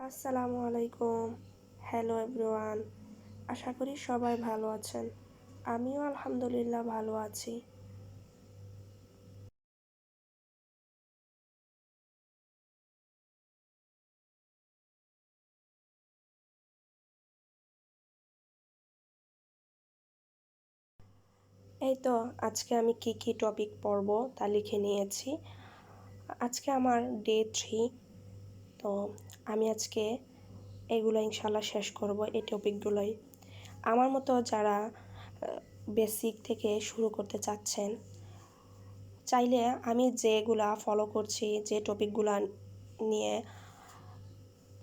আসসালামু আলাইকুম। Hello everyone. আশা করি সবাই ভালো আছেন। আমিও আলহামদুলিল্লাহ ভালো আছি। এই তো আজকে আমি কি টপিক পড়ব তা লিখে নিয়েছি। আজকে আমার ডে 3। তো আমি আজকে এগুলো ইনশাল্লাহ শেষ করব, এই টপিকগুলোই। আমার মতো যারা বেসিক থেকে শুরু করতে চাচ্ছেন, চাইলে আমি যেগুলা ফলো করছি, যে টপিকগুলা নিয়ে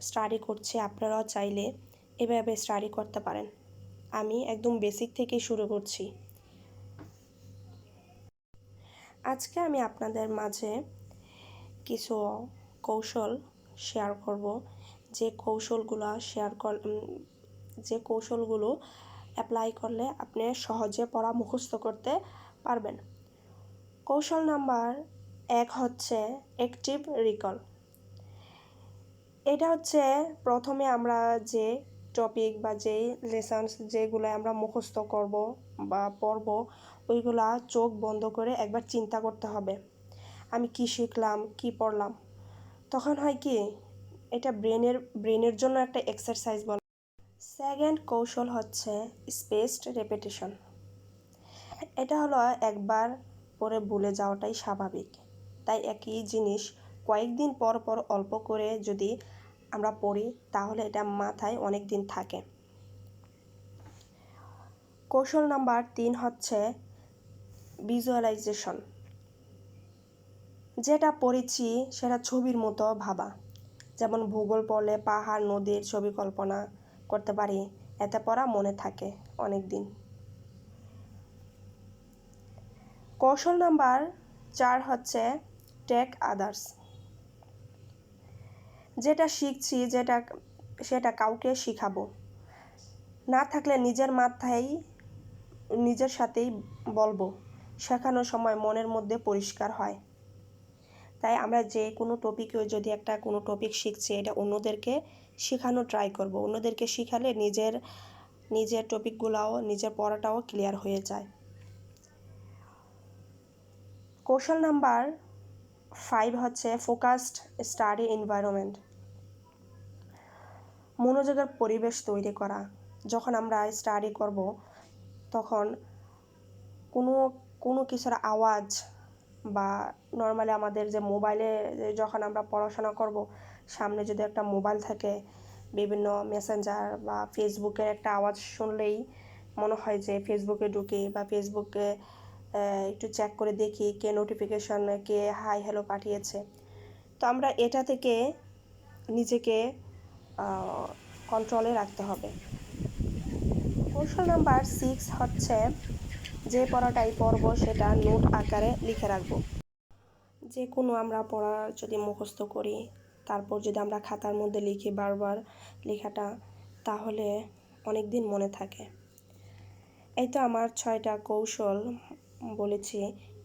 স্টাডি করছি, আপনারাও চাইলে এভাবে স্টাডি করতে পারেন। আমি একদম বেসিক থেকেই শুরু করছি। আজকে আমি আপনাদের মাঝে কিছু কৌশল শেয়ার করব, যে কৌশলগুলো অ্যাপ্লাই করলে আপনি সহজে পড়া মুখস্থ করতে পারবেন। কৌশল নাম্বার 1 হচ্ছে অ্যাক্টিভ রিকল। এটা হচ্ছে প্রথমে আমরা যে টপিক বা যেই লেসন্স যেগুলো আমরা মুখস্থ করব বা পড়ব, ওইগুলা চোখ বন্ধ করে একবার চিন্তা করতে হবে, আমি কি শিখলাম, কি পড়লাম। তখন হয় কি, এটা ব্রেনের জন্য একটা এক্সারসাইজ বলে। সেকেন্ড কৌশল হচ্ছে স্পেসড রেপিটেশন। এটা হলো একবার পরে ভুলে যাওয়াটাই স্বাভাবিক, তাই একই জিনিস কয়েকদিন পর পর অল্প করে যদি আমরা পড়ি, তাহলে এটা মাথায় অনেক দিন থাকে। কৌশল নাম্বার 3 হচ্ছে ভিজুয়ালাইজেশন। যেটা পড়েছি সেটা ছবির মতো ভাবা। যেমন ভূগোল পড়লে পাহাড় নদীর ছবি কল্পনা করতে পারি, এতে পড়া মনে থাকে অনেক দিন। কৌশল নাম্বার 4 হচ্ছে টেক আদার্স। যেটা শিখছি সেটা কাউকে শিখাবো, না থাকলে নিজের সাথেই বলবো। শেখানোর সময় মনের মধ্যে পরিষ্কার হয়। তাই আমরা যে কোনো যদি কোনো টপিক শিখছি, এটা অন্যদেরকে শেখানো ট্রাই করব। অন্যদেরকে শিখালে নিজের টপিকগুলাও, নিজের পড়াটাও ক্লিয়ার হয়ে যায়। কৌশল নাম্বার 5 হচ্ছে ফোকাসড স্টাডি এনভায়রনমেন্ট। মনোযোগের পরিবেশ তৈরি করা। যখন আমরা স্টাডি করব, তখন কোনো কিছুর আওয়াজ বা নর্মালি আমাদের যে মোবাইলে যখন আমরা পড়াশোনা করব, সামনে যদি একটা মোবাইল থাকে, বিভিন্ন মেসেঞ্জার বা ফেসবুকের একটা আওয়াজ শুনলেই মনে হয় যে ফেসবুকে ঢুকি বা ফেসবুকে একটু চেক করে দেখি কে নোটিফিকেশন, কে হাই হ্যালো পাঠিয়েছে। তো আমরা এটা থেকে নিজেকে কন্ট্রোলে রাখতে হবে। কৌশল নাম্বার 6 হচ্ছে যে পড়াটাই পড়ব সেটা নোট আকারে লিখে রাখবো। যে কোনো আমরা পড়া যদি মুখস্থ করি, তারপর যদি আমরা খাতার মধ্যে লিখি বারবার লেখাটা, তাহলে অনেক দিন মনে থাকে। এই তো আমার 6টা কৌশল বলেছি।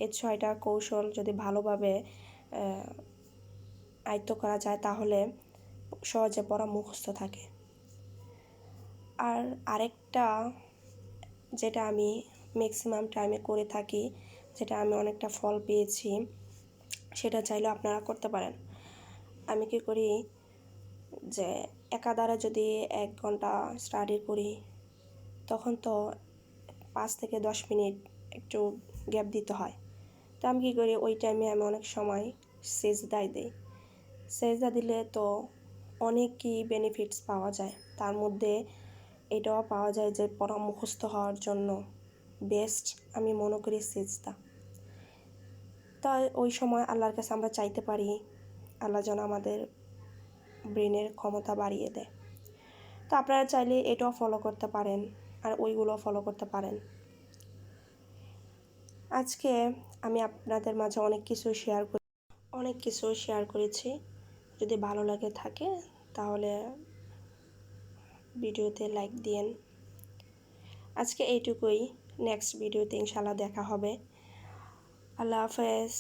এই 6টা কৌশল যদি ভালোভাবে আয়ত্ত করা যায়, তাহলে সহজে পড়া মুখস্থ থাকে। আর আরেকটা যেটা আমি ম্যাক্সিমাম টাইমে করে থাকি, যেটা আমি অনেকটা ফল পেয়েছি, সেটা চাইলেও আপনারা করতে পারেন। আমি কি করি, যে একাধারে যদি 1 ঘন্টা স্টাডি করি, তখন তো 5 থেকে 10 মিনিট একটু গ্যাপ দিতে হয়। তো আমি কী করি, ওই টাইমে আমি অনেক সময় সেজদায় দিই। সেজদা দিলে তো অনেকই বেনিফিটস পাওয়া যায়। তার মধ্যে এটাও পাওয়া যায় যে পড়া মুখস্থ হওয়ার জন্য বেস্ট আমি মনে করি সেজদা। তাই ওই সময় আল্লাহর কাছে আমরা চাইতে পারি, আল্লাহ যেন আমাদের ব্রেনের ক্ষমতা বাড়িয়ে দেয়। তো আপনারা চাইলে এটাও ফলো করতে পারেন, আর ওইগুলো ফলো করতে পারেন। আজকে আমি আপনাদের মাঝে অনেক কিছু শেয়ার করেছি। যদি ভালো লাগে থাকে, তাহলে ভিডিওতে লাইক দিয়েন। আজকে এইটুকুই। নেক্সট ভিডিওতে ইনশাআল্লাহ দেখা হবে। আল্লাহ হাফেজ।